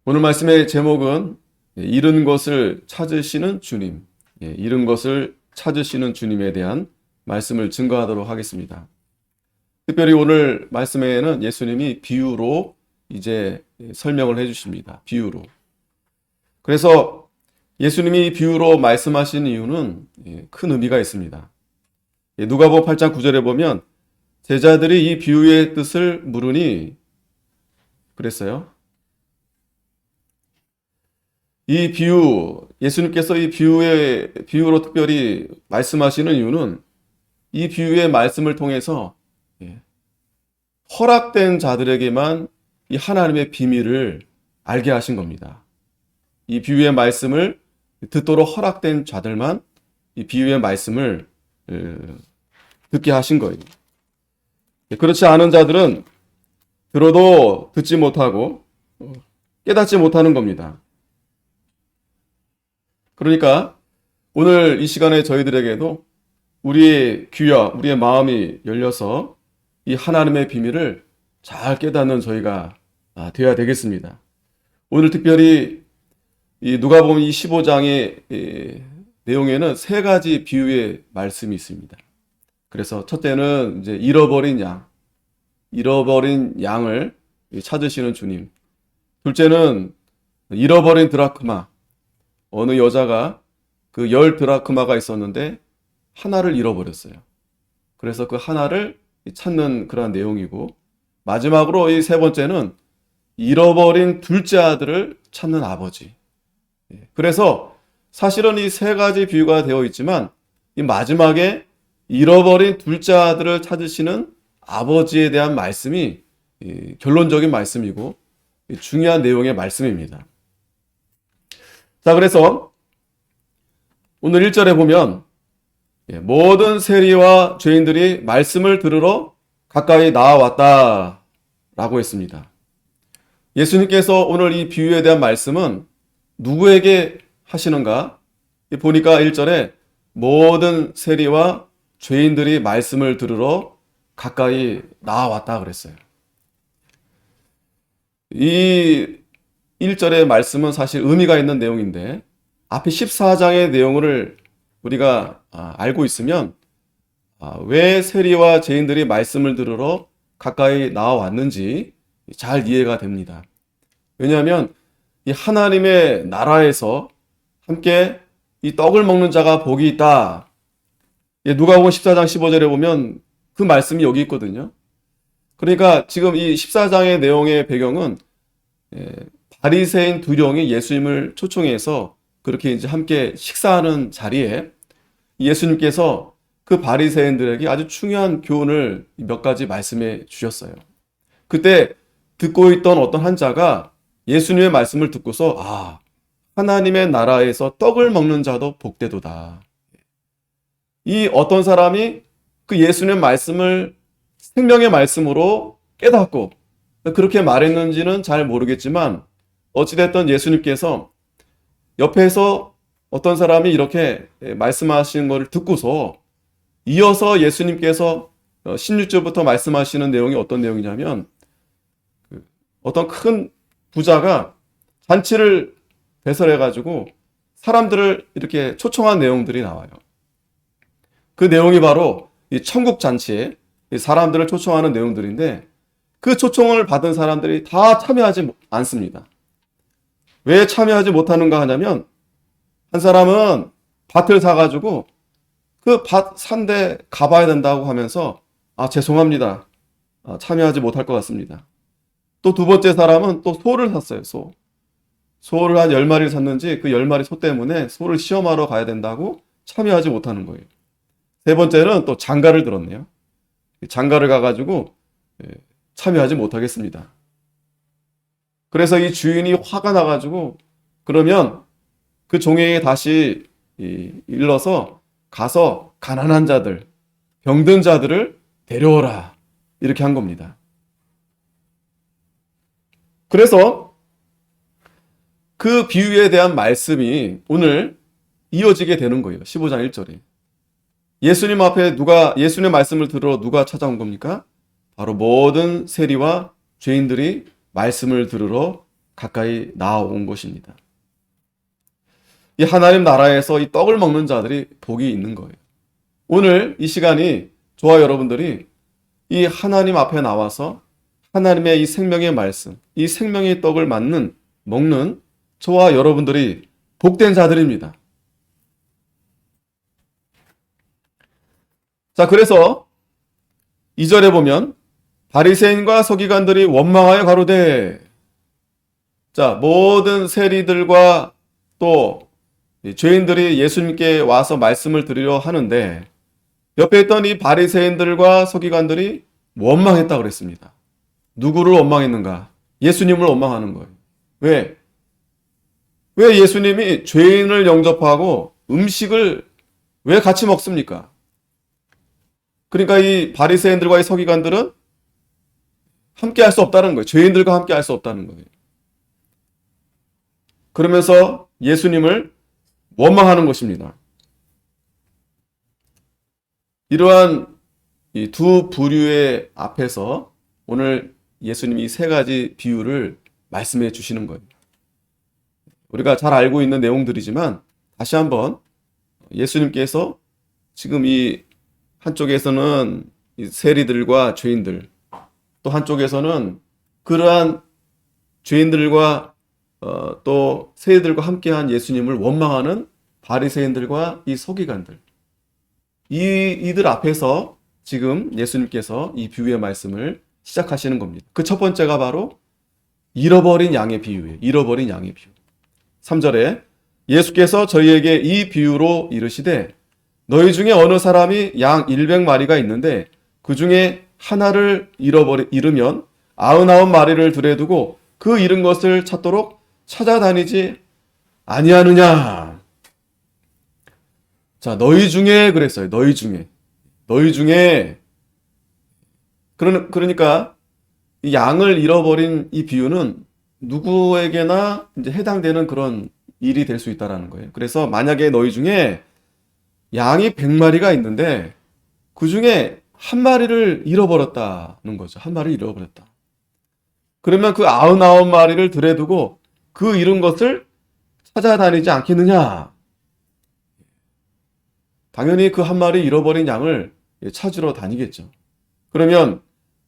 오늘 말씀의 제목은 잃은 것을 찾으시는 주님, 잃은 것을 찾으시는 주님에 대한 말씀을 증거하도록 하겠습니다. 특별히 오늘 말씀에는 예수님이 비유로 이제 설명을 해 주십니다. 비유로. 그래서 예수님이 비유로 말씀하신 이유는 큰 의미가 있습니다. 누가복음 8장 9절에 보면 제자들이 이 비유의 뜻을 물으니 그랬어요. 이 비유, 예수님께서 이 비유로 특별히 말씀하시는 이유는 이 비유의 말씀을 통해서 허락된 자들에게만 이 하나님의 비밀을 알게 하신 겁니다. 이 비유의 말씀을 듣도록 허락된 자들만 이 비유의 말씀을 듣게 하신 거예요. 그렇지 않은 자들은 들어도 듣지 못하고 깨닫지 못하는 겁니다. 그러니까 오늘 이 시간에 저희들에게도 우리의 귀와 우리의 마음이 열려서 이 하나님의 비밀을 잘 깨닫는 저희가 되어야 되겠습니다. 오늘 특별히 이 누가복음 15장의 내용에는 세 가지 비유의 말씀이 있습니다. 그래서 첫째는 이제 잃어버린 양을 찾으시는 주님. 둘째는 잃어버린 드라크마. 어느 여자가 그 10드라크마가 있었는데 하나를 잃어버렸어요. 그래서 그 하나를 찾는 그런 내용이고, 마지막으로 이 세 번째는 잃어버린 둘째 아들을 찾는 아버지. 그래서 사실은 이 세 가지 비유가 되어 있지만 이 마지막에 잃어버린 둘째 아들을 찾으시는 아버지에 대한 말씀이 결론적인 말씀이고 중요한 내용의 말씀입니다. 자, 그래서 오늘 1절에 보면 모든 세리와 죄인들이 말씀을 들으러 가까이 나아왔다 라고 했습니다. 예수님께서 오늘 이 비유에 대한 말씀은 누구에게 하시는가? 보니까 1절에 모든 세리와 죄인들이 말씀을 들으러 가까이 나아왔다 그랬어요. 이 1절의 말씀은 사실 의미가 있는 내용인데 앞에 14장의 내용을 우리가 알고 있으면 왜 세리와 죄인들이 말씀을 들으러 가까이 나와왔는지 잘 이해가 됩니다. 왜냐하면 이 하나님의 나라에서 함께 이 떡을 먹는 자가 복이 있다. 누가복음 14장 15절에 보면 그 말씀이 여기 있거든요. 그러니까 지금 이 14장의 내용의 배경은 바리새인 두 명이 예수님을 초청해서 그렇게 이제 함께 식사하는 자리에 예수님께서 그 바리새인들에게 아주 중요한 교훈을 몇 가지 말씀해 주셨어요. 그때 듣고 있던 어떤 한 자가 예수님의 말씀을 듣고서 하나님의 나라에서 떡을 먹는 자도 복되도다. 이 어떤 사람이 그 예수님의 말씀을 생명의 말씀으로 깨닫고 그렇게 말했는지는 잘 모르겠지만 어찌됐든 예수님께서 옆에서 어떤 사람이 이렇게 말씀하시는 것을 듣고서 이어서 예수님께서 16절부터 말씀하시는 내용이 어떤 내용이냐면 어떤 큰 부자가 잔치를 배설해가지고 사람들을 이렇게 초청한 내용들이 나와요. 그 내용이 바로 이 천국 잔치에 사람들을 초청하는 내용들인데 그 초청을 받은 사람들이 다 참여하지 않습니다. 왜 참여하지 못하는가 하냐면 한 사람은 밭을 사가지고 그 밭 산데 가봐야 된다고 하면서 죄송합니다. 참여하지 못할 것 같습니다. 또 두 번째 사람은 또 소를 샀어요. 소를 한 10마리를 샀는지 그 10마리 소 때문에 소를 시험하러 가야 된다고 참여하지 못하는 거예요. 세 번째는 또 장가를 들었네요. 장가를 가가지고 참여하지 못하겠습니다. 그래서 이 주인이 화가 나가지고 그러면 그 종에게 다시 일러서 가서 가난한 자들, 병든 자들을 데려오라 이렇게 한 겁니다. 그래서 그 비유에 대한 말씀이 오늘 이어지게 되는 거예요. 15장 1절에. 예수님 앞에 예수님의 말씀을 들으러 누가 찾아온 겁니까? 바로 모든 세리와 죄인들이 말씀을 들으러 가까이 나아온 것입니다. 이 하나님 나라에서 이 떡을 먹는 자들이 복이 있는 거예요. 오늘 이 시간이 저와 여러분들이 이 하나님 앞에 나와서 하나님의 이 생명의 말씀, 이 생명의 떡을 먹는 저와 여러분들이 복된 자들입니다. 자, 그래서 2절에 보면 바리새인과 서기관들이 원망하여 가로되, 자, 모든 세리들과 또 죄인들이 예수님께 와서 말씀을 드리려 하는데 옆에 있던 이 바리새인들과 서기관들이 원망했다고 그랬습니다. 누구를 원망했는가? 예수님을 원망하는 거예요. 왜? 왜 예수님이 죄인을 영접하고 음식을 왜 같이 먹습니까? 그러니까 이 바리새인들과 이 서기관들은 함께 할 수 없다는 거예요. 죄인들과 함께 할 수 없다는 거예요. 그러면서 예수님을 원망하는 것입니다. 이러한 이 두 부류의 앞에서 오늘 예수님이 이 세 가지 비유를 말씀해 주시는 거예요. 우리가 잘 알고 있는 내용들이지만 다시 한번 예수님께서 지금 이 한쪽에서는 이 세리들과 죄인들, 또 한쪽에서는 그러한 죄인들과 또 세리들과 함께한 예수님을 원망하는 바리새인들과 이 서기관들, 이들 앞에서 지금 예수님께서 이 비유의 말씀을 시작하시는 겁니다. 그 첫 번째가 바로 잃어버린 양의 비유예요. 잃어버린 양의 비유. 3절에 예수께서 저희에게 이 비유로 이르시되 너희 중에 어느 사람이 양 100마리가 있는데 그 중에 하나를 잃으면 99마리를 들여 두고 그 잃은 것을 찾도록 찾아다니지 아니하느냐. 자, 너희 중에 그랬어요. 너희 중에. 그러니까 이 양을 잃어버린 이 비유는 누구에게나 이제 해당되는 그런 일이 될 수 있다라는 거예요. 그래서 만약에 너희 중에 양이 100마리가 있는데 그 중에 한 마리를 잃어버렸다는 거죠. 한 마리를 잃어버렸다. 그러면 그 99마리를 들여 두고 그 잃은 것을 찾아다니지 않겠느냐? 당연히 그 한 마리 잃어버린 양을 찾으러 다니겠죠. 그러면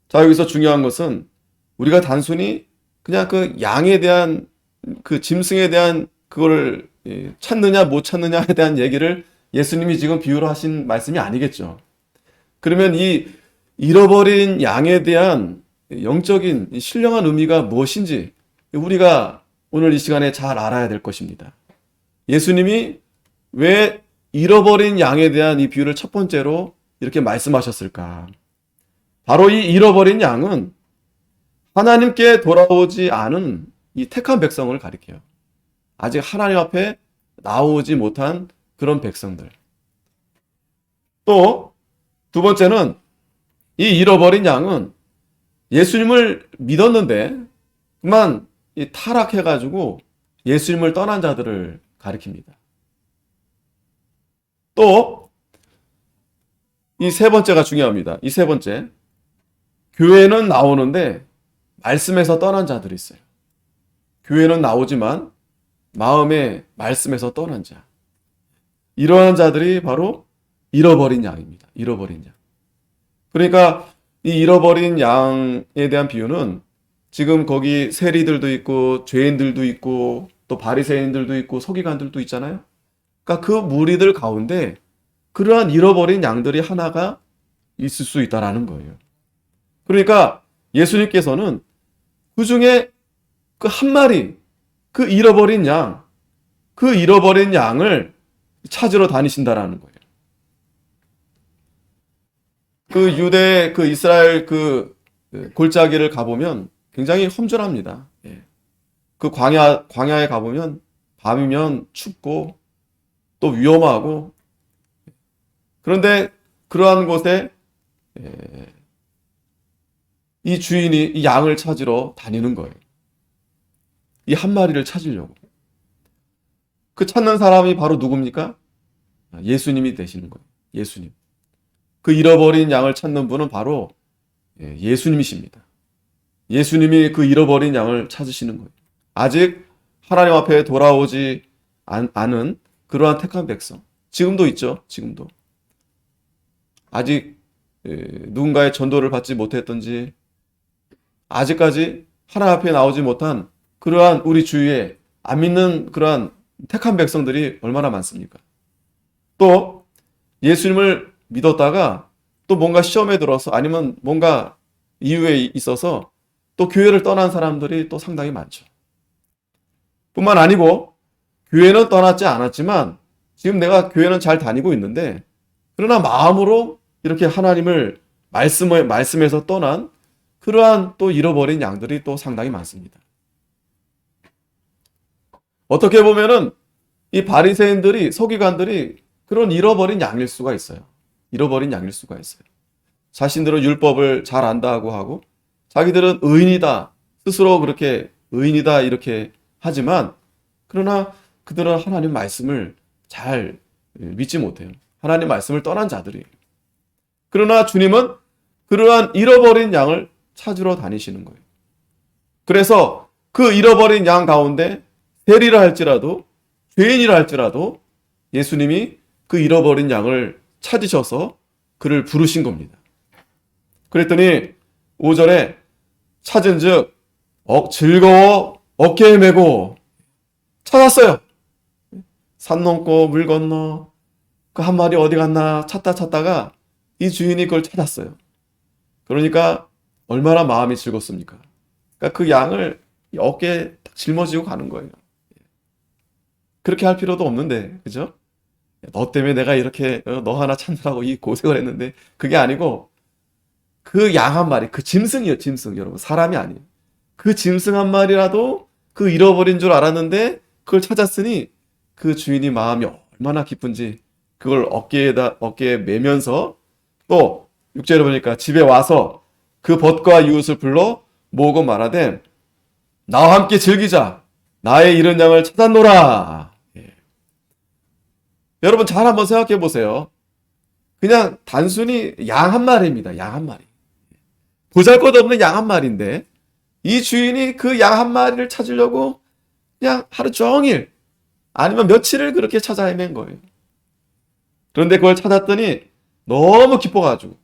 자, 여기서 중요한 것은 우리가 단순히 그냥 그 양에 대한 그 짐승에 대한 그거를 찾느냐 못 찾느냐에 대한 얘기를 예수님이 지금 비유로 하신 말씀이 아니겠죠. 그러면 이 잃어버린 양에 대한 영적인 신령한 의미가 무엇인지 우리가 오늘 이 시간에 잘 알아야 될 것입니다. 예수님이 왜 잃어버린 양에 대한 이 비유를 첫 번째로 이렇게 말씀하셨을까? 바로 이 잃어버린 양은 하나님께 돌아오지 않은 이 택한 백성을 가리켜요. 아직 하나님 앞에 나오지 못한 그런 백성들. 또 두 번째는 이 잃어버린 양은 예수님을 믿었는데 그만 타락해가지고 예수님을 떠난 자들을 가리킵니다. 또 이 세 번째가 중요합니다. 이 세 번째, 교회는 나오는데 말씀에서 떠난 자들이 있어요. 교회는 나오지만 마음에 말씀에서 떠난 자. 이러한 자들이 바로 잃어버린 양입니다. 잃어버린 양. 그러니까 이 잃어버린 양에 대한 비유는 지금 거기 세리들도 있고 죄인들도 있고 또 바리새인들도 있고 서기관들도 있잖아요. 그러니까 그 무리들 가운데 그러한 잃어버린 양들이 하나가 있을 수 있다라는 거예요. 그러니까 예수님께서는 그 중에 그 한 마리, 그 잃어버린 양을 찾으러 다니신다라는 거예요. 그 유대, 그 이스라엘 그 골짜기를 가보면 굉장히 험준합니다. 그 광야에 가보면 밤이면 춥고 또 위험하고 그런데 그러한 곳에 이 주인이 이 양을 찾으러 다니는 거예요. 이 한 마리를 찾으려고. 그 찾는 사람이 바로 누굽니까? 예수님이 되시는 거예요. 예수님. 그 잃어버린 양을 찾는 분은 바로 예수님이십니다. 예수님이 그 잃어버린 양을 찾으시는 거예요. 아직 하나님 앞에 돌아오지 않은 그러한 택한 백성. 지금도 있죠. 지금도. 아직 누군가의 전도를 받지 못했던지 아직까지 하나님 앞에 나오지 못한 그러한 우리 주위에 안 믿는 그러한 택한 백성들이 얼마나 많습니까? 또 예수님을 믿었다가 또 뭔가 시험에 들어서 아니면 뭔가 이유에 있어서 또 교회를 떠난 사람들이 또 상당히 많죠. 뿐만 아니고 교회는 떠났지 않았지만 지금 내가 교회는 잘 다니고 있는데 그러나 마음으로 이렇게 하나님을 말씀에서 떠난 그러한 또 잃어버린 양들이 또 상당히 많습니다. 어떻게 보면은 이 바리새인들이 서기관들이 그런 잃어버린 양일 수가 있어요. 잃어버린 양일 수가 있어요. 자신들은 율법을 잘 안다고 하고 자기들은 의인이다. 스스로 그렇게 의인이다 이렇게 하지만 그러나 그들은 하나님 말씀을 잘 믿지 못해요. 하나님 말씀을 떠난 자들이에요. 그러나 주님은 그러한 잃어버린 양을 찾으러 다니시는 거예요. 그래서 그 잃어버린 양 가운데 세리라 할지라도 죄인이라 할지라도 예수님이 그 잃어버린 양을 찾으셔서 그를 부르신 겁니다. 그랬더니 5절에 찾은즉 즐거워 어깨에 메고 찾았어요. 산 넘고 물 건너 그 한 마리 어디 갔나 찾다가 이 주인이 그걸 찾았어요. 그러니까 얼마나 마음이 즐겁습니까? 그러니까 그 양을 어깨에 딱 짊어지고 가는 거예요. 그렇게 할 필요도 없는데, 그죠? 너 때문에 내가 이렇게 너 하나 찾느라고 이 고생을 했는데 그게 아니고 그 양 한 마리, 그 짐승이요, 짐승 여러분. 사람이 아니에요. 그 짐승 한 마리라도 그 잃어버린 줄 알았는데 그걸 찾았으니 그 주인이 마음이 얼마나 기쁜지 그걸 어깨에 메면서 또 6절에 보니까 집에 와서 그 벗과 이웃을 불러 모으고 말하되 나와 함께 즐기자. 나의 잃은 양을 찾았노라. 예. 여러분 잘 한번 생각해 보세요. 그냥 단순히 양 한 마리입니다. 양 한 마리. 보잘것없는 양 한 마리인데 이 주인이 그 양 한 마리를 찾으려고 그냥 하루 종일 아니면 며칠을 그렇게 찾아 헤맨 거예요. 그런데 그걸 찾았더니 너무 기뻐가지고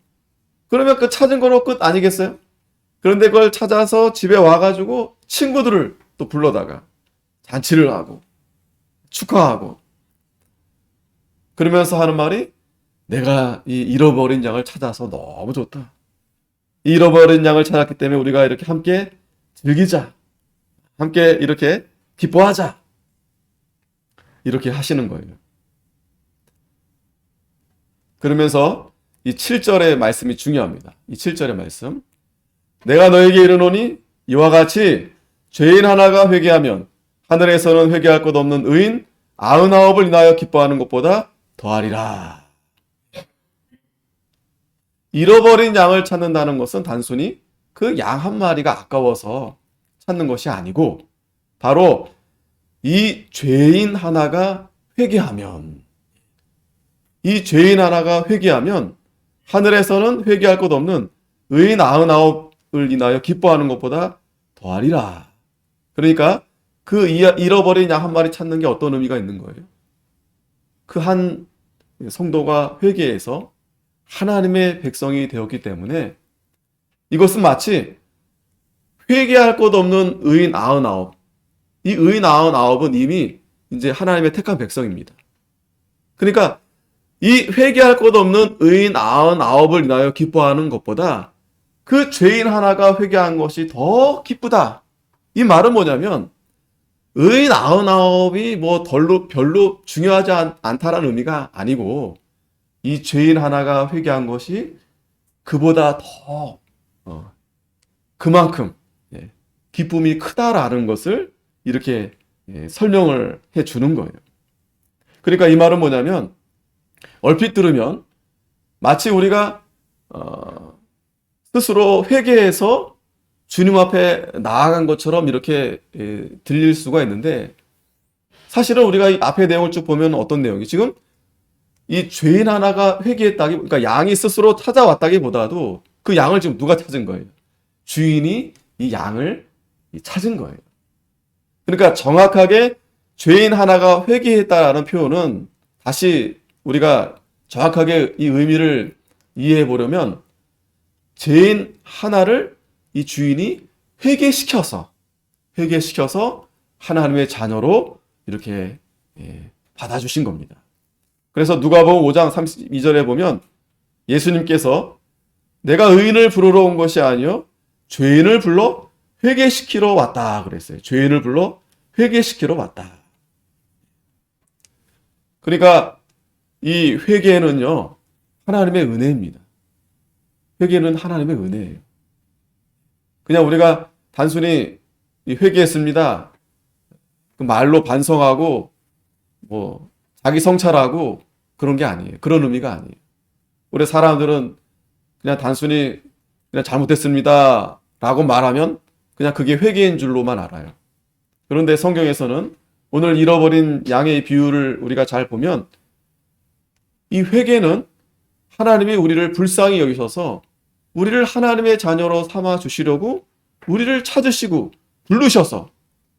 그러면 그 찾은 거로 끝 아니겠어요? 그런데 그걸 찾아서 집에 와가지고 친구들을 또 불러다가 잔치를 하고 축하하고 그러면서 하는 말이 내가 이 잃어버린 양을 찾아서 너무 좋다. 잃어버린 양을 찾았기 때문에 우리가 이렇게 함께 즐기자. 함께 이렇게 기뻐하자. 이렇게 하시는 거예요. 그러면서 이 7절의 말씀이 중요합니다. 이 7절의 말씀. 내가 너에게 이르노니 이와 같이 죄인 하나가 회개하면 하늘에서는 회개할 것 없는 의인 99을 인하여 기뻐하는 것보다 더하리라. 잃어버린 양을 찾는다는 것은 단순히 그 양 한 마리가 아까워서 찾는 것이 아니고 바로 이 죄인 하나가 회개하면 하늘에서는 회개할 것 없는 의인 99을 인하여 기뻐하는 것보다 더하리라. 그러니까 그 잃어버린 양 한 마리 찾는 게 어떤 의미가 있는 거예요? 그 한 성도가 회개해서 하나님의 백성이 되었기 때문에 이것은 마치 회개할 것 없는 의인 99. 이 의인 99은 이미 이제 하나님의 택한 백성입니다. 그러니까 이 회개할 것 없는 의인 99을 인하여 기뻐하는 것보다 그 죄인 하나가 회개한 것이 더 기쁘다. 이 말은 뭐냐면 의인 99이 뭐 별로 중요하지 않다라는 의미가 아니고 이 죄인 하나가 회개한 것이 그보다 더 그만큼 기쁨이 크다라는 것을 이렇게 설명을 해 주는 거예요. 그러니까 이 말은 뭐냐면 얼핏 들으면 마치 우리가 스스로 회개해서 주님 앞에 나아간 것처럼 이렇게 들릴 수가 있는데 사실은 우리가 이 앞의 내용을 쭉 보면 어떤 내용이 지금 이 죄인 하나가 회개했다기 그러니까 양이 스스로 찾아왔다기보다도 그 양을 지금 누가 찾은 거예요? 주인이 이 양을 찾은 거예요. 그러니까 정확하게 죄인 하나가 회개했다라는 표현은 다시 우리가 정확하게 이 의미를 이해해 보려면 죄인 하나를 이 주인이 회개시켜서 하나님의 자녀로 이렇게 받아주신 겁니다. 그래서 누가복음 5장 32절에 보면 예수님께서 내가 의인을 부르러 온 것이 아니요 죄인을 불러 회개시키러 왔다 그랬어요. 죄인을 불러 회개시키러 왔다. 그러니까 이 회개는요 하나님의 은혜입니다. 회개는 하나님의 은혜예요. 그냥 우리가 단순히 회개했습니다. 그 말로 반성하고 뭐 자기 성찰하고 그런 게 아니에요. 그런 의미가 아니에요. 우리 사람들은 그냥 단순히 그냥 잘못했습니다 라고 말하면 그냥 그게 회개인 줄로만 알아요. 그런데 성경에서는 오늘 잃어버린 양의 비유를 우리가 잘 보면 이 회개는 하나님이 우리를 불쌍히 여기셔서 우리를 하나님의 자녀로 삼아 주시려고 우리를 찾으시고 부르셔서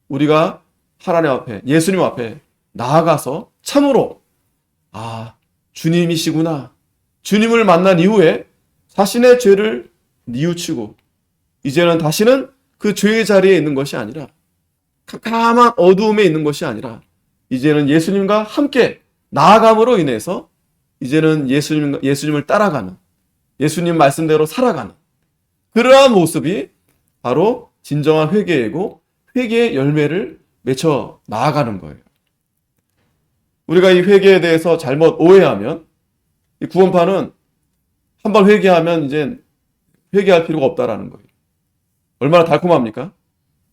우리가 하나님 앞에 예수님 앞에 나아가서 참으로 주님이시구나. 주님을 만난 이후에 자신의 죄를 뉘우치고 이제는 다시는 그 죄의 자리에 있는 것이 아니라 캄캄한 어두움에 있는 것이 아니라 이제는 예수님과 함께 나아감으로 인해서 이제는 예수님을 따라가는 예수님 말씀대로 살아가는 그러한 모습이 바로 진정한 회개이고 회개의 열매를 맺혀 나아가는 거예요. 우리가 이 회개에 대해서 잘못 오해하면 이 구원파는 한번 회개하면 이제 회개할 필요가 없다라는 거예요. 얼마나 달콤합니까?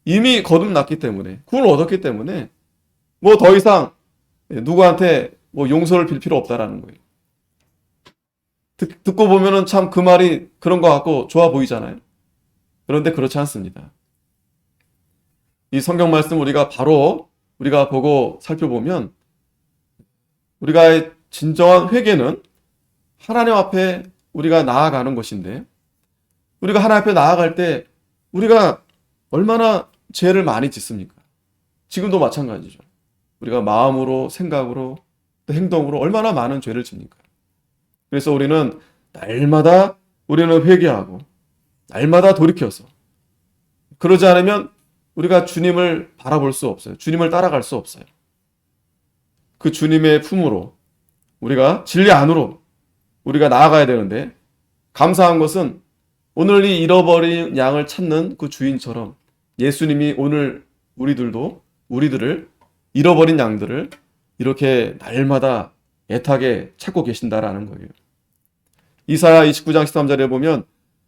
이미 거듭났기 때문에 구원을 얻었기 때문에 뭐 더 이상 누구한테 뭐 용서를 빌 필요 없다라는 거예요. 듣고 보면은 참 그 말이 그런 것 같고 좋아 보이잖아요. 그런데 그렇지 않습니다. 이 성경 말씀 우리가 보고 살펴보면 우리가 진정한 회개는 하나님 앞에 우리가 나아가는 것인데 우리가 하나님 앞에 나아갈 때 우리가 얼마나 죄를 많이 짓습니까? 지금도 마찬가지죠. 우리가 마음으로, 생각으로, 또 행동으로 얼마나 많은 죄를 짓니까? 그래서 우리는 날마다 우리는 회개하고 날마다 돌이켜서 그러지 않으면 우리가 주님을 바라볼 수 없어요. 주님을 따라갈 수 없어요. 그 주님의 품으로 우리가 진리 안으로 우리가 나아가야 되는데 감사한 것은 오늘 이 잃어버린 양을 찾는 그 주인처럼 예수님이 오늘 우리들을 잃어버린 양들을 이렇게 날마다 애타게 찾고 계신다라는 거예요. 이사야 29장 13절에 보면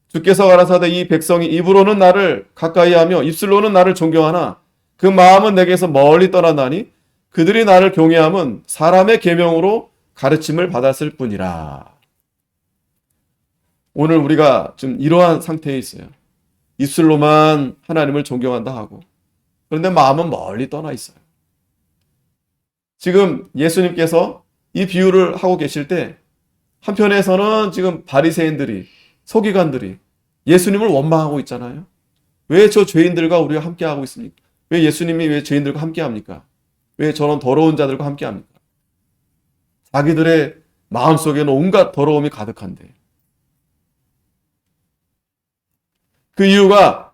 주께서 가라사대 이 백성이 입으로는 나를 가까이하며 입술로는 나를 존경하나 그 마음은 내게서 멀리 떠나나니 그들이 나를 경외함은 사람의 계명으로 가르침을 받았을 뿐이라. 오늘 우리가 지금 이러한 상태에 있어요. 입술로만 하나님을 존경한다 하고 그런데 마음은 멀리 떠나 있어요. 지금 예수님께서 이 비유를 하고 계실 때 한편에서는 지금 바리새인들이 서기관들이 예수님을 원망하고 있잖아요. 왜 저 죄인들과 우리가 함께하고 있습니까? 왜 예수님이 왜 죄인들과 함께합니까? 왜 저런 더러운 자들과 함께합니까? 자기들의 마음속에는 온갖 더러움이 가득한데 그 이유가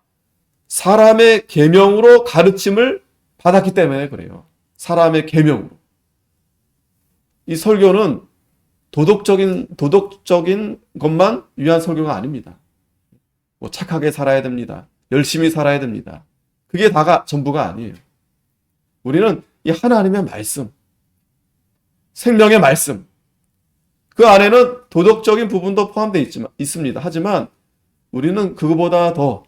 사람의 계명으로 가르침을 받았기 때문에 그래요. 사람의 계명으로. 이 설교는 도덕적인 것만 위한 설교가 아닙니다. 뭐 착하게 살아야 됩니다. 열심히 살아야 됩니다. 그게 다가 전부가 아니에요. 우리는 이 하나님의 말씀, 생명의 말씀, 그 안에는 도덕적인 부분도 포함되어 있습니다. 하지만 우리는 그거보다 더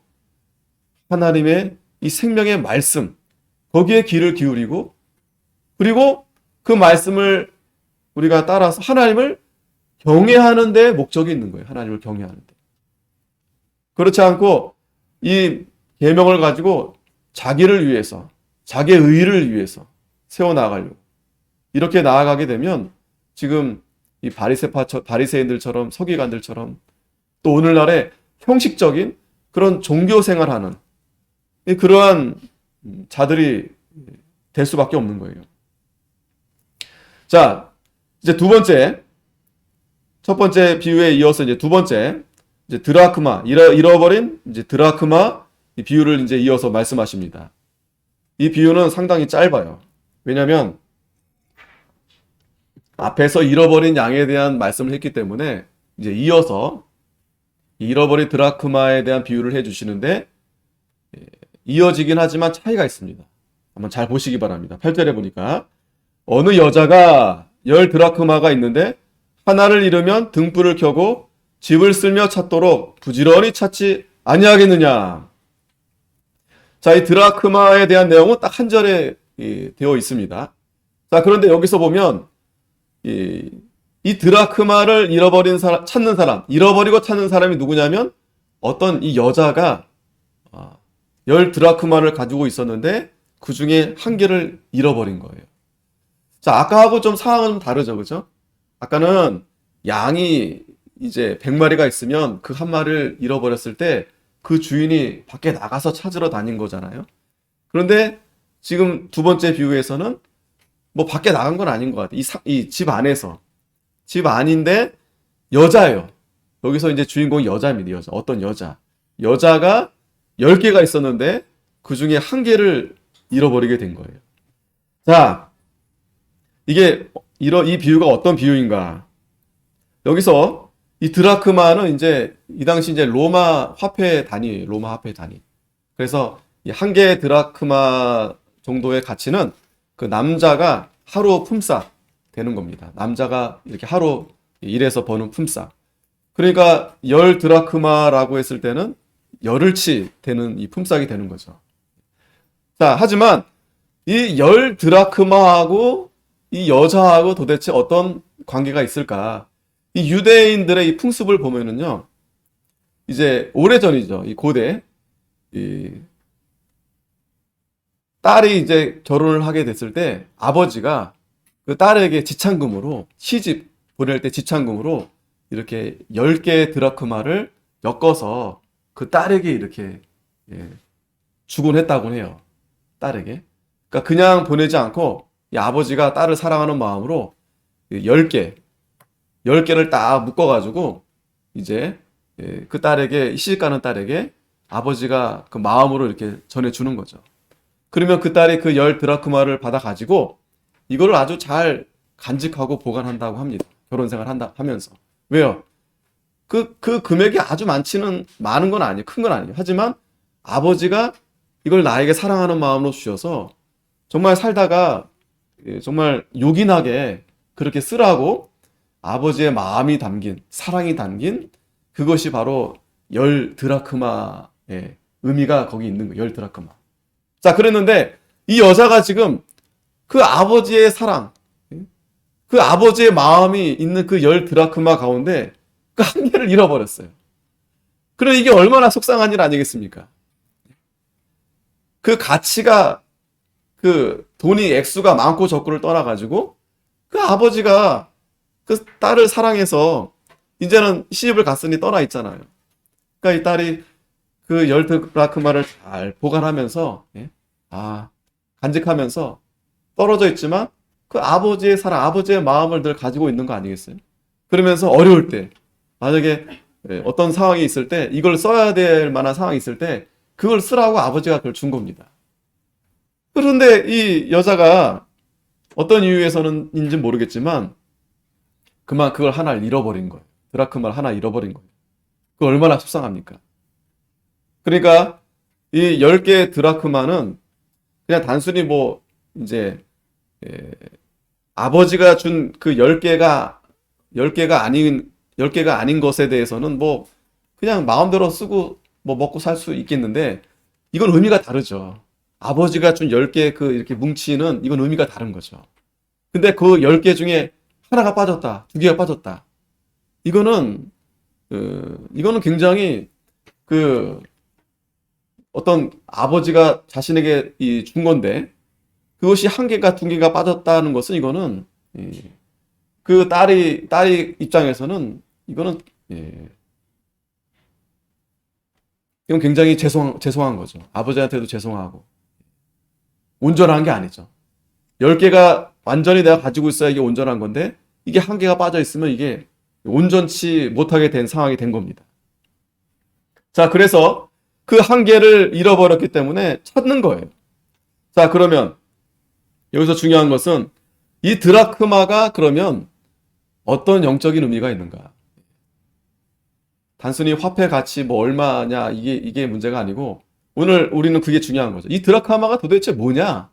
하나님의 이 생명의 말씀, 거기에 귀를 기울이고 그리고 그 말씀을 우리가 따라서 하나님을 경외하는 데 목적이 있는 거예요. 하나님을 경외하는 데. 그렇지 않고 이 계명을 가지고 자기를 위해서, 자기의 의의를 위해서 세워나가려고 이렇게 나아가게 되면 지금 이 바리새인들처럼 서기관들처럼 또 오늘날의 형식적인 그런 종교 생활하는 그러한 자들이 될 수밖에 없는 거예요. 자, 이제 두 번째, 첫 번째 비유에 이어서 이제 두 번째, 이제 드라크마, 잃어버린 이제 드라크마 이 비유를 이제 이어서 말씀하십니다. 이 비유는 상당히 짧아요. 왜냐하면 앞에서 잃어버린 양에 대한 말씀을 했기 때문에 이제 이어서 잃어버린 드라크마에 대한 비유를 해주시는데 이어지긴 하지만 차이가 있습니다. 한번 잘 보시기 바랍니다. 8절에 보니까 어느 여자가 10드라크마가 있는데 하나를 잃으면 등불을 켜고 집을 쓸며 찾도록 부지런히 찾지 아니하겠느냐. 자, 이 드라크마에 대한 내용은 딱 한 절에 되어 있습니다. 자, 그런데 여기서 보면 이 드라크마를 찾는 사람, 잃어버리고 찾는 사람이 누구냐면 어떤 이 여자가 10드라크마를 가지고 있었는데 그 중에 한 개를 잃어버린 거예요. 자, 아까하고 좀 상황은 좀 다르죠, 그죠? 아까는 양이 이제 100마리가 있으면 그 한 마리를 잃어버렸을 때 그 주인이 밖에 나가서 찾으러 다닌 거잖아요. 그런데 지금 두 번째 비유에서는 뭐 밖에 나간 건 아닌 것 같아요. 이 집 안에서. 집 안인데 여자예요. 여기서 이제 주인공이 여자입니다. 여자. 어떤 여자. 여자가 10개가 있었는데 그 중에 한 개를 잃어버리게 된 거예요. 자, 이 비유가 어떤 비유인가? 여기서 이 드라크마는 이제 이 당시 이제 로마 화폐 단위예요. 로마 화폐 단위. 그래서 이 한 개의 드라크마 정도의 가치는 그 남자가 하루 품삯 되는 겁니다. 남자가 이렇게 하루 일해서 버는 품삯. 그러니까 10드라크마라고 했을 때는 열흘치 되는 이 품삯이 되는 거죠. 자, 하지만 이 10드라크마하고 이 여자하고 도대체 어떤 관계가 있을까? 이 유대인들의 이 풍습을 보면은요, 이제 오래전이죠. 이 고대, 딸이 이제 결혼을 하게 됐을 때 아버지가 그 딸에게 지참금으로 시집 보낼 때 지참금으로 이렇게 10개의 드라크마를 엮어서 그 딸에게 이렇게 주곤 했다고 해요. 딸에게. 그러니까 그냥 보내지 않고 이 아버지가 딸을 사랑하는 마음으로 10개를 딱 묶어가지고 이제 그 딸에게 시집가는 딸에게 아버지가 그 마음으로 이렇게 전해주는 거죠. 그러면 그 딸이 그 10드라크마를 받아가지고 이거를 아주 잘 간직하고 보관한다고 합니다. 결혼 생활 하면서. 왜요? 그 금액이 아주 많은 건 아니에요. 큰 건 아니에요. 하지만 아버지가 이걸 나에게 사랑하는 마음으로 주셔서 정말 살다가 정말 요긴하게 그렇게 쓰라고 아버지의 마음이 담긴, 사랑이 담긴 그것이 바로 10드라크마의 의미가 거기 있는 거예요. 10드라크마. 자, 그랬는데 이 여자가 지금 그 아버지의 사랑, 그 아버지의 마음이 있는 그 10드라크마 가운데 그 한 개를 잃어버렸어요. 그럼 이게 얼마나 속상한 일 아니겠습니까? 그 가치가, 그 돈이 액수가 많고 적고를 떠나가지고 그 아버지가 그 딸을 사랑해서 이제는 시집을 갔으니 떠나 있잖아요. 그러니까 이 딸이 그 10드라크마를 잘 보관하면서 간직하면서 떨어져 있지만 그 아버지의 사랑, 아버지의 마음을 늘 가지고 있는 거 아니겠어요? 그러면서 어려울 때, 만약에 어떤 상황이 있을 때 이걸 써야 될 만한 상황이 있을 때 그걸 쓰라고 아버지가 그걸 준 겁니다. 그런데 이 여자가 어떤 이유에서는인지 모르겠지만 그걸 하나를 잃어버린 거예요. 드라크마를 하나 잃어버린 거예요. 그 얼마나 속상합니까? 그러니까 이 10개의 드라크마는 그냥 단순히 뭐 이제 아버지가 준 그 10개가 아닌 것에 대해서는 뭐 그냥 마음대로 쓰고 뭐 먹고 살 수 있겠는데 이건 의미가 다르죠. 아버지가 준 10개 그 이렇게 뭉치는 이건 의미가 다른 거죠. 근데 그 10개 중에 하나가 빠졌다, 2개가 빠졌다. 이거는 굉장히 어떤 아버지가 자신에게 준 건데 그것이 1개가 2개가 빠졌다는 것은 이거는 그 딸이 입장에서는 이건 굉장히 죄송한 거죠. 아버지한테도 죄송하고 온전한 게 아니죠. 10개가 완전히 내가 가지고 있어야 이게 온전한 건데 이게 한 개가 빠져 있으면 이게 온전치 못하게 된 상황이 된 겁니다. 자, 그래서 그 한 개를 잃어버렸기 때문에 찾는 거예요. 자, 그러면 여기서 중요한 것은 이 드라크마가 그러면 어떤 영적인 의미가 있는가? 단순히 화폐 가치 뭐 얼마냐 이게 문제가 아니고 오늘 우리는 그게 중요한 거죠. 이 드라크마가 도대체 뭐냐?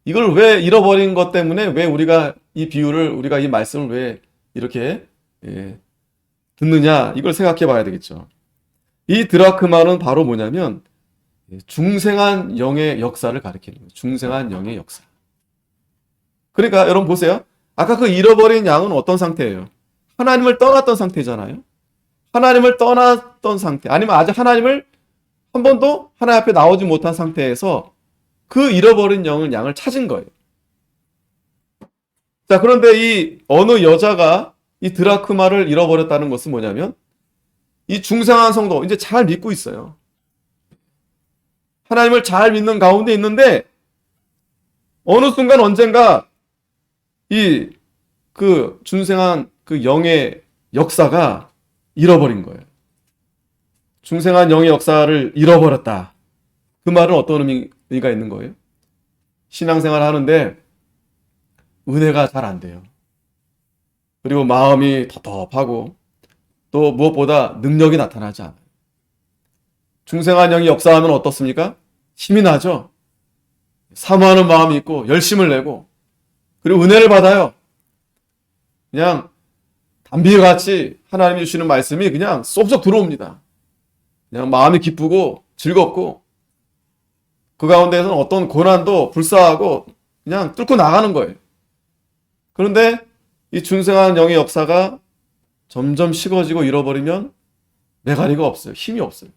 이걸 왜 잃어버린 것 때문에 왜 우리가 이 비유를 우리가 이 말씀을 왜 이렇게 듣느냐 이걸 생각해 봐야 되겠죠. 이 드라크마는 바로 뭐냐면 중생한 영의 역사를 가리키는 거예요. 중생한 영의 역사. 그러니까 여러분 보세요. 아까 그 잃어버린 양은 어떤 상태예요? 하나님을 떠났던 상태잖아요. 하나님을 떠났던 상태 아니면 아직 하나님을 한 번도 하나님 앞에 나오지 못한 상태에서 그 잃어버린 양을 찾은 거예요. 자, 그런데 이 어느 여자가 이 드라크마를 잃어버렸다는 것은 뭐냐면 이 중생한 성도 이제 잘 믿고 있어요. 하나님을 잘 믿는 가운데 있는데 어느 순간 언젠가 이 그 중생한 그 영의 역사가 잃어버린 거예요. 중생한 영의 역사를 잃어버렸다. 그 말은 어떤 의미가 있는 거예요? 신앙생활 하는데 은혜가 잘 안 돼요. 그리고 마음이 텁텁하고 또 무엇보다 능력이 나타나지 않아요. 중생한 영이 역사하면 어떻습니까? 힘이 나죠. 사모하는 마음이 있고 열심을 내고 그리고 은혜를 받아요. 그냥 담비같이 하나님이 주시는 말씀이 그냥 쏙쏙 들어옵니다. 그냥 마음이 기쁘고 즐겁고 그 가운데에서는 어떤 고난도 불사하고 그냥 뚫고 나가는 거예요. 그런데 이 중생한 영의 역사가 점점 식어지고 잃어버리면 메가리가 없어요. 힘이 없어요.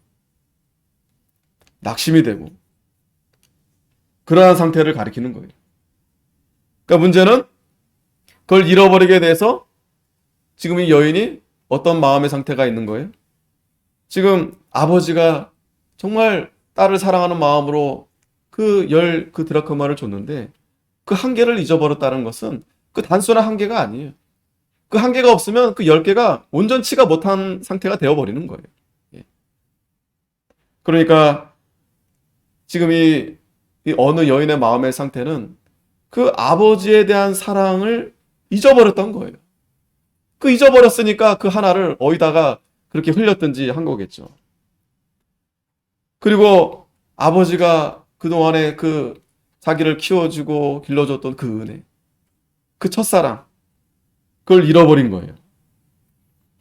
낙심이 되고 그러한 상태를 가리키는 거예요. 그러니까 문제는 그걸 잃어버리게 돼서 지금 이 여인이 어떤 마음의 상태가 있는 거예요? 지금 아버지가 정말 딸을 사랑하는 마음으로 그 드라크마를 줬는데 그 한 개를 잊어버렸다는 것은 그 단순한 한 개가 아니에요. 그 한 개가 없으면 그 10개가 온전치가 못한 상태가 되어버리는 거예요. 그러니까 지금 이 어느 여인의 마음의 상태는 그 아버지에 대한 사랑을 잊어버렸던 거예요. 그 잊어버렸으니까 그 하나를 어디다가 그렇게 흘렸든지 한 거겠죠. 그리고 아버지가 그동안에 그 자기를 키워주고 길러줬던 그 은혜, 그 첫사랑, 그걸 잃어버린 거예요.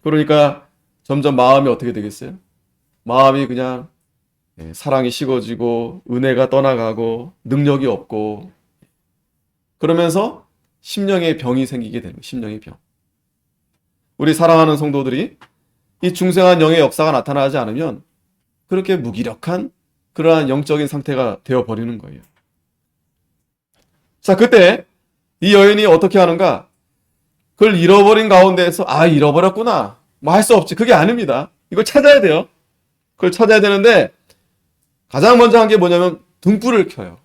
그러니까 점점 마음이 어떻게 되겠어요? 마음이 그냥 사랑이 식어지고 은혜가 떠나가고 능력이 없고 그러면서 심령의 병이 생기게 되는 거예요. 심령의 병. 우리 사랑하는 성도들이 이 중생한 영의 역사가 나타나지 않으면 그렇게 무기력한 그러한 영적인 상태가 되어버리는 거예요. 자, 그때 이 여인이 어떻게 하는가? 그걸 잃어버린 가운데에서 잃어버렸구나. 뭐 할 수 없지. 그게 아닙니다. 이걸 찾아야 돼요. 그걸 찾아야 되는데 가장 먼저 한 게 뭐냐면 등불을 켜요.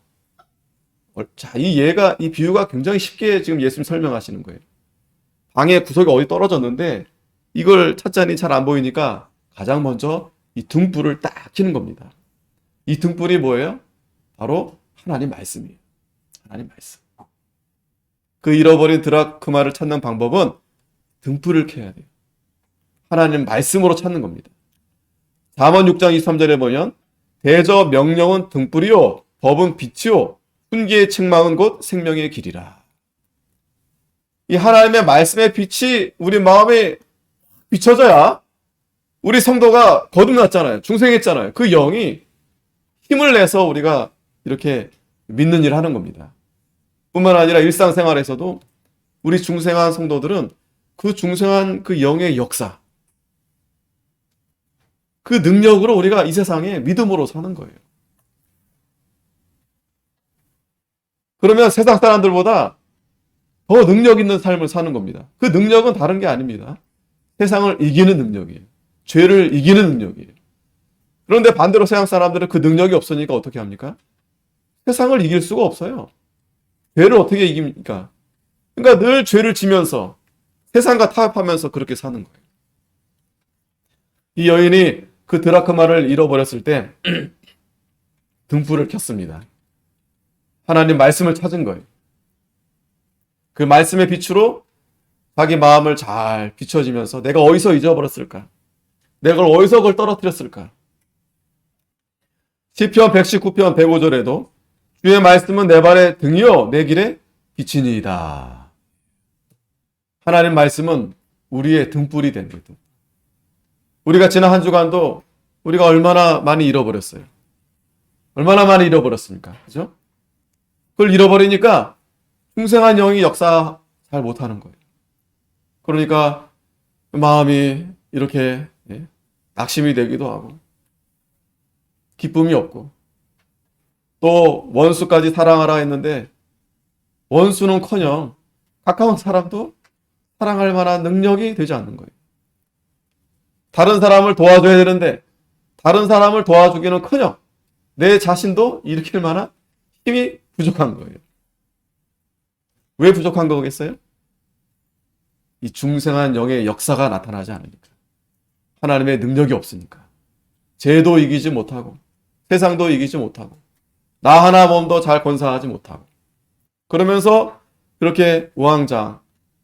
자, 이 비유가 굉장히 쉽게 지금 예수님 설명하시는 거예요. 방의 구석이 어디 떨어졌는데 이걸 찾자니 잘 안 보이니까 가장 먼저 이 등불을 딱 켜는 겁니다. 이 등불이 뭐예요? 바로 하나님 말씀이에요. 하나님 말씀. 그 잃어버린 드라크마를 찾는 방법은 등불을 켜야 돼요. 하나님 말씀으로 찾는 겁니다. 잠언 6장 23절에 보면 대저 명령은 등불이요 법은 빛이요 훈계의 책망은 곧 생명의 길이라. 이 하나님의 말씀의 빛이 우리 마음에 비춰져야 우리 성도가 거듭났잖아요. 중생했잖아요. 그 영이 힘을 내서 우리가 이렇게 믿는 일을 하는 겁니다. 뿐만 아니라 일상생활에서도 우리 중생한 성도들은 그 중생한 그 영의 역사, 그 능력으로 우리가 이 세상에 믿음으로 사는 거예요. 그러면 세상 사람들보다 더 능력 있는 삶을 사는 겁니다. 그 능력은 다른 게 아닙니다. 세상을 이기는 능력이에요. 죄를 이기는 능력이에요. 그런데 반대로 세상 사람들은 그 능력이 없으니까 어떻게 합니까? 세상을 이길 수가 없어요. 죄를 어떻게 이깁니까? 그러니까 늘 죄를 지면서 세상과 타협하면서 그렇게 사는 거예요. 이 여인이 그 드라크마를 잃어버렸을 때 등불을 켰습니다. 하나님 말씀을 찾은 거예요. 그 말씀의 빛으로 자기 마음을 잘 비춰지면서 내가 어디서 잊어버렸을까? 내가 어디서 그걸 떨어뜨렸을까? 시편 119편 105절에도 주의 말씀은 내 발의 등이요 내 길의 빛이니이다. 하나님 말씀은 우리의 등불이 된 거예요. 우리가 지난 한 주간도 우리가 얼마나 많이 잃어버렸어요. 얼마나 많이 잃어버렸습니까? 그죠? 그걸 잃어버리니까 중생한 영이 역사 잘 못하는 거예요. 그러니까 마음이 이렇게 낙심이 되기도 하고 기쁨이 없고 또 원수까지 사랑하라 했는데 원수는커녕 가까운 사람도 사랑할 만한 능력이 되지 않는 거예요. 다른 사람을 도와줘야 되는데 다른 사람을 도와주기는커녕 내 자신도 일으킬 만한 힘이 부족한 거예요. 왜 부족한 거겠어요? 이 중생한 영의 역사가 나타나지 않으니까. 하나님의 능력이 없으니까. 죄도 이기지 못하고 세상도 이기지 못하고 나 하나 몸도 잘 건사하지 못하고 그러면서 그렇게 우왕좌왕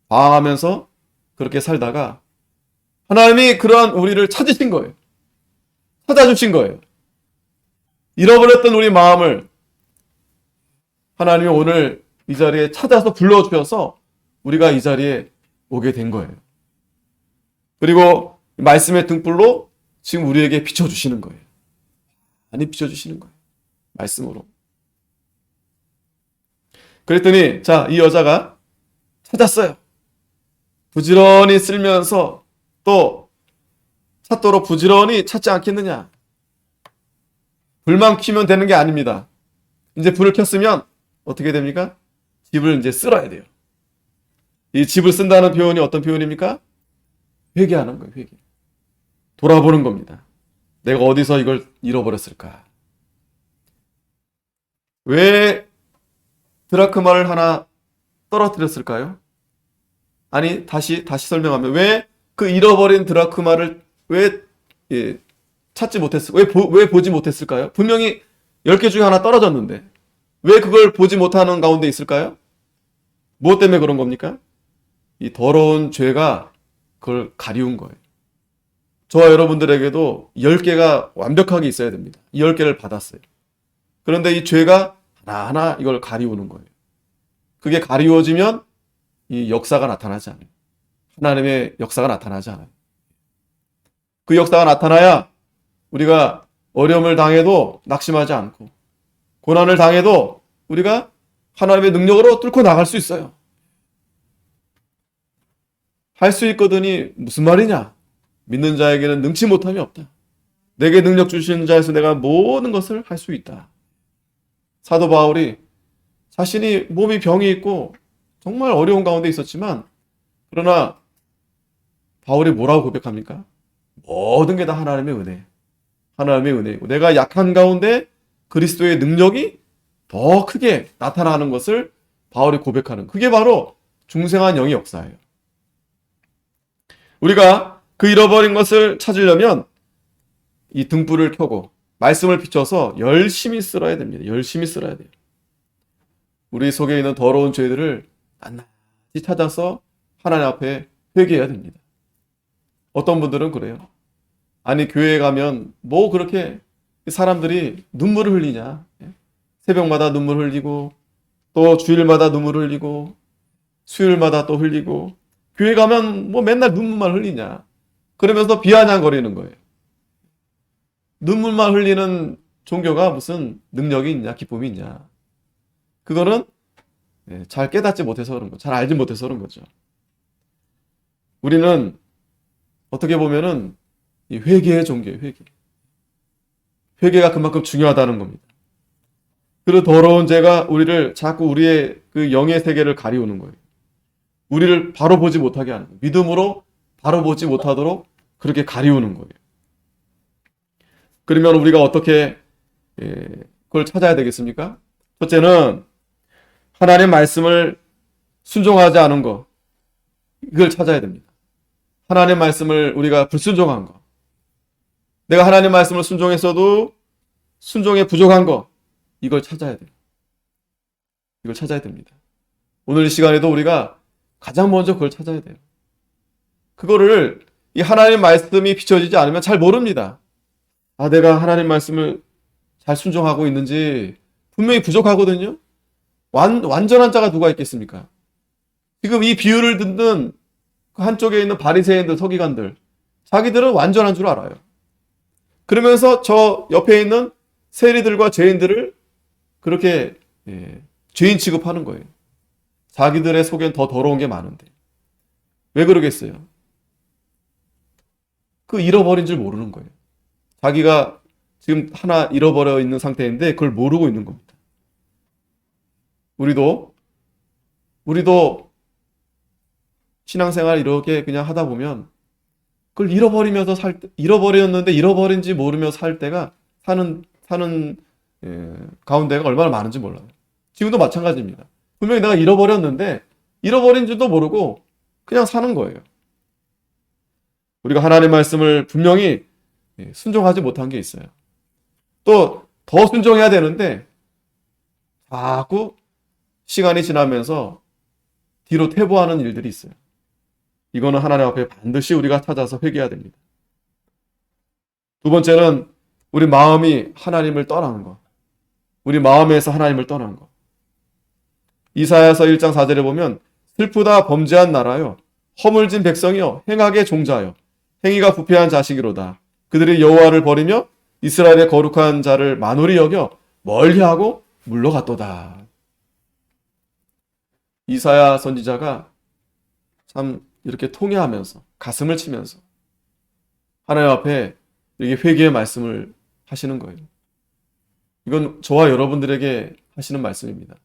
방황하면서 그렇게 살다가 하나님이 그러한 우리를 찾으신 거예요. 찾아주신 거예요. 잃어버렸던 우리 마음을 하나님이 오늘 이 자리에 찾아서 불러주셔서 우리가 이 자리에 오게 된 거예요. 그리고 말씀의 등불로 지금 우리에게 비춰주시는 거예요. 많이 비춰주시는 거예요. 말씀으로. 그랬더니 자, 이 여자가 찾았어요. 부지런히 쓸면서 또 찾도록 부지런히 찾지 않겠느냐. 불만 켜면 되는 게 아닙니다. 이제 불을 켰으면 어떻게 됩니까? 집을 이제 쓸어야 돼요. 이 집을 쓴다는 표현이 어떤 표현입니까? 회개하는 거예요. 회개. 돌아보는 겁니다. 내가 어디서 이걸 잃어버렸을까? 왜 드라크마를 하나 떨어뜨렸을까요? 아니, 다시 설명하면 왜 그 잃어버린 드라크마를 왜 찾지 못했을까? 왜 보지 못했을까요? 분명히 10개 중에 하나 떨어졌는데 왜 그걸 보지 못하는 가운데 있을까요? 무엇 때문에 그런 겁니까? 이 더러운 죄가 그걸 가리운 거예요. 저와 여러분들에게도 10개가 완벽하게 있어야 됩니다. 이 10개를 받았어요. 그런데 이 죄가 하나하나 이걸 가리우는 거예요. 그게 가리워지면 이 역사가 나타나지 않아요. 하나님의 역사가 나타나지 않아요. 그 역사가 나타나야 우리가 어려움을 당해도 낙심하지 않고 고난을 당해도 우리가 하나님의 능력으로 뚫고 나갈 수 있어요. 할 수 있거든이 무슨 말이냐? 믿는 자에게는 능치 못함이 없다. 내게 능력 주시는 자에서 내가 모든 것을 할 수 있다. 사도 바울이 자신이 몸이 병이 있고 정말 어려운 가운데 있었지만 그러나 바울이 뭐라고 고백합니까? 모든 게 다 하나님의 은혜. 하나님의 은혜이고 내가 약한 가운데 그리스도의 능력이 더 크게 나타나는 것을 바울이 고백하는 그게 바로 중생한 영의 역사예요. 우리가 그 잃어버린 것을 찾으려면 이 등불을 켜고 말씀을 비춰서 열심히 쓸어야 됩니다. 열심히 쓸어야 돼요. 우리 속에 있는 더러운 죄들을 낱낱이 찾아서 하나님 앞에 회개해야 됩니다. 어떤 분들은 그래요. 아니 교회에 가면 뭐 그렇게 사람들이 눈물을 흘리냐. 새벽마다 눈물 흘리고 또 주일마다 눈물 흘리고 수요일마다 또 흘리고 교회 가면 뭐 맨날 눈물만 흘리냐. 그러면서 비아냥거리는 거예요. 눈물만 흘리는 종교가 무슨 능력이 있냐, 기쁨이 있냐. 그거는 잘 깨닫지 못해서 그런 거죠. 잘 알지 못해서 그런 거죠. 우리는 어떻게 보면은 이 회개의 종교예요, 회개. 회개가 그만큼 중요하다는 겁니다. 그 더러운 죄가 우리를 자꾸 우리의 그 영의 세계를 가리우는 거예요. 우리를 바로 보지 못하게 하는 거예요. 믿음으로 바로 보지 못하도록 그렇게 가리우는 거예요. 그러면 우리가 어떻게 그걸 찾아야 되겠습니까? 첫째는 하나님 말씀을 순종하지 않은 거, 이걸 찾아야 됩니다. 하나님 말씀을 우리가 불순종한 거, 내가 하나님 말씀을 순종했어도 순종에 부족한 거, 이걸 찾아야 돼요. 이걸 찾아야 됩니다. 오늘 이 시간에도 우리가 가장 먼저 그걸 찾아야 돼요. 그거를 이 하나님 말씀이 비춰지지 않으면 잘 모릅니다. 내가 하나님 말씀을 잘 순종하고 있는지 분명히 부족하거든요. 완전한 자가 누가 있겠습니까? 지금 이 비유를 듣는 그 한쪽에 있는 바리새인들, 서기관들, 자기들은 완전한 줄 알아요. 그러면서 저 옆에 있는 세리들과 죄인들을 그렇게 죄인 취급하는 거예요. 자기들의 속엔 더 더러운 게 많은데. 왜 그러겠어요? 그 잃어버린 줄 모르는 거예요. 자기가 지금 하나 잃어버려 있는 상태인데 그걸 모르고 있는 겁니다. 우리도 신앙생활 이렇게 그냥 하다 보면 그걸 잃어버렸는데 잃어버린지 모르며 살 때가 사는 가운데가 얼마나 많은지 몰라요. 지금도 마찬가지입니다. 분명히 내가 잃어버렸는데 잃어버린 줄도 모르고 그냥 사는 거예요. 우리가 하나님 말씀을 분명히 순종하지 못한 게 있어요. 또 더 순종해야 되는데 자꾸 시간이 지나면서 뒤로 퇴보하는 일들이 있어요. 이거는 하나님 앞에 반드시 우리가 찾아서 회개해야 됩니다. 두 번째는 우리 마음이 하나님을 떠나는 것. 우리 마음에서 하나님을 떠나는 것. 이사야서 1장 4절에 보면 슬프다 범죄한 나라여 허물진 백성이여 행악의 종자여 행위가 부패한 자식이로다. 그들이 여호와를 버리며 이스라엘의 거룩한 자를 만홀히 여겨 멀리하고 물러갔도다. 이사야 선지자가 참 이렇게 통회하면서 가슴을 치면서 하나님 앞에 이렇게 회개의 말씀을 하시는 거예요. 이건 저와 여러분들에게 하시는 말씀입니다.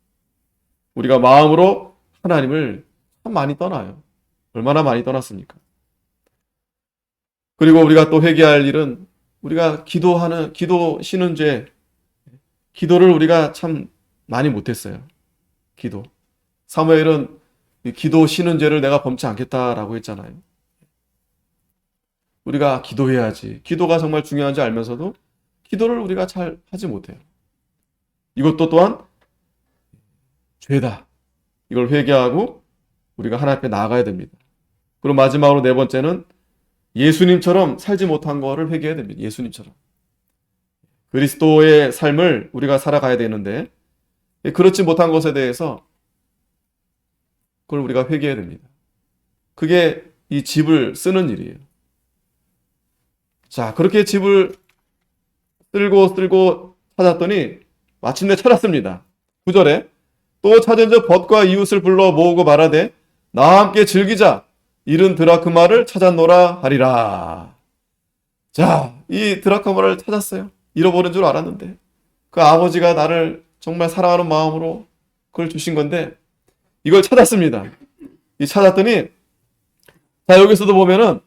우리가 마음으로 하나님을 참 많이 떠나요. 얼마나 많이 떠났습니까? 그리고 우리가 또 회개할 일은 우리가 기도 쉬는 죄, 기도를 우리가 참 많이 못했어요. 기도. 사무엘은 기도 쉬는 죄를 내가 범치 않겠다라고 했잖아요. 우리가 기도해야지. 기도가 정말 중요한지 알면서도 기도를 우리가 잘 하지 못해요. 이것도 또한 죄다. 이걸 회개하고 우리가 하나님 앞에 나아가야 됩니다. 그리고 마지막으로 네 번째는 예수님처럼 살지 못한 거를 회개해야 됩니다. 예수님처럼. 그리스도의 삶을 우리가 살아가야 되는데 그렇지 못한 것에 대해서 그걸 우리가 회개해야 됩니다. 그게 이 집을 쓰는 일이에요. 자, 그렇게 집을 쓸고 찾았더니 마침내 찾았습니다. 9절에 또 찾은 저 벗과 이웃을 불러 모으고 말하되 나와 함께 즐기자. 잃은 드라크마를 찾았노라 하리라. 자, 이 드라크마를 찾았어요. 잃어버린 줄 알았는데 그 아버지가 나를 정말 사랑하는 마음으로 그걸 주신 건데 이걸 찾았습니다. 이 찾았더니 자, 여기서도 보면은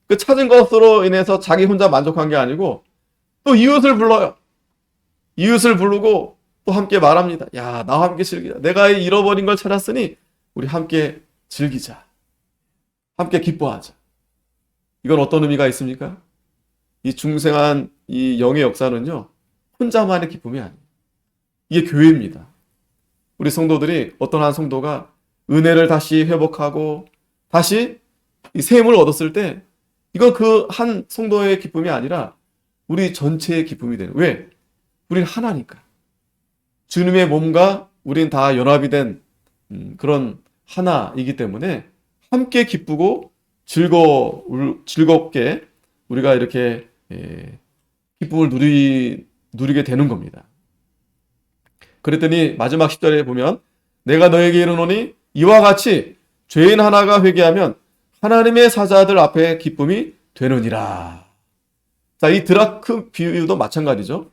그 찾은 것으로 인해서 자기 혼자 만족한 게 아니고 또 이웃을 불러요. 이웃을 부르고 또 함께 말합니다. 야, 나와 함께 즐기자. 내가 잃어버린 걸 찾았으니 우리 함께 즐기자. 함께 기뻐하자. 이건 어떤 의미가 있습니까? 이 중생한 이 영의 역사는요, 혼자만의 기쁨이 아니에요. 이게 교회입니다. 우리 성도들이 어떤 한 성도가 은혜를 다시 회복하고 다시 이 샘을 얻었을 때 이건 그 한 성도의 기쁨이 아니라 우리 전체의 기쁨이 되는. 왜? 우린 하나니까. 주님의 몸과 우린 다 연합이 된 그런 하나이기 때문에 함께 기쁘고 즐겁게 우리가 이렇게 기쁨을 누리게 되는 겁니다. 그랬더니 마지막 10절에 보면 내가 너에게 이르노니 이와 같이 죄인 하나가 회개하면 하나님의 사자들 앞에 기쁨이 되느니라. 자, 이 드라크 비유도 마찬가지죠.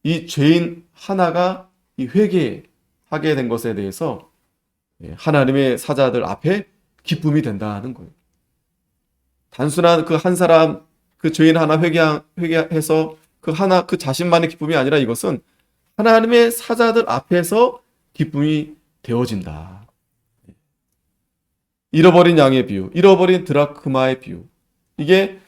이 죄인 하나가 이 회개하게 된 것에 대해서 하나님의 사자들 앞에 기쁨이 된다는 거예요. 단순한 그 한 사람, 그 죄인 하나 회개해서 그 자신만의 기쁨이 아니라 이것은 하나님의 사자들 앞에서 기쁨이 되어진다. 잃어버린 양의 비유, 잃어버린 드라크마의 비유. 이게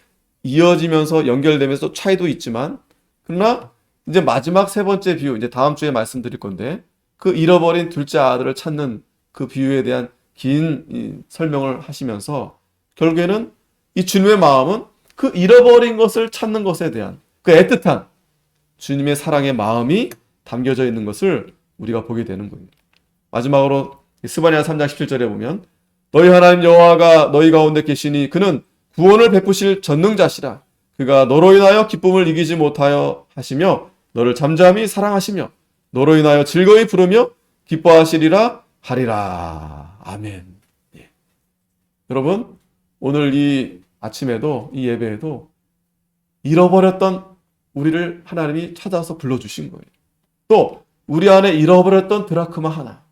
이어지면서 연결되면서 차이도 있지만, 그러나 이제 마지막 세 번째 비유, 이제 다음 주에 말씀드릴 건데, 그 잃어버린 둘째 아들을 찾는 그 비유에 대한 긴 설명을 하시면서 결국에는 이 주님의 마음은 그 잃어버린 것을 찾는 것에 대한 그 애틋한 주님의 사랑의 마음이 담겨져 있는 것을 우리가 보게 되는 거예요. 마지막으로 스바냐 3장 17절에 보면 너희 하나님 여호와가 너희 가운데 계시니 그는 구원을 베푸실 전능자시라. 그가 너로 인하여 기쁨을 이기지 못하여 하시며 너를 잠잠히 사랑하시며 너로 인하여 즐거이 부르며 기뻐하시리라 하리라. 아멘. 예. 여러분, 오늘 이 아침에도, 이 예배에도 잃어버렸던 우리를 하나님이 찾아서 불러주신 거예요. 또 우리 안에 잃어버렸던 드라크마 하나,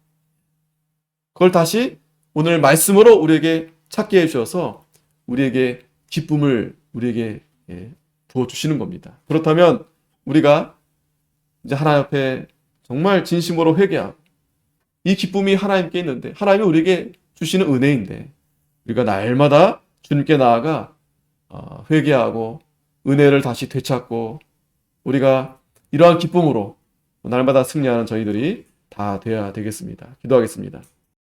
그걸 다시 오늘 말씀으로 우리에게 찾게 해주셔서 우리에게 기쁨을 우리에게 부어주시는 겁니다. 그렇다면 우리가 이제 하나님 앞에 정말 진심으로 회개하고 이 기쁨이 하나님께 있는데, 하나님이 우리에게 주시는 은혜인데, 우리가 날마다 주님께 나아가 회개하고 은혜를 다시 되찾고 우리가 이러한 기쁨으로 날마다 승리하는 저희들이 다 되어야 되겠습니다. 기도하겠습니다.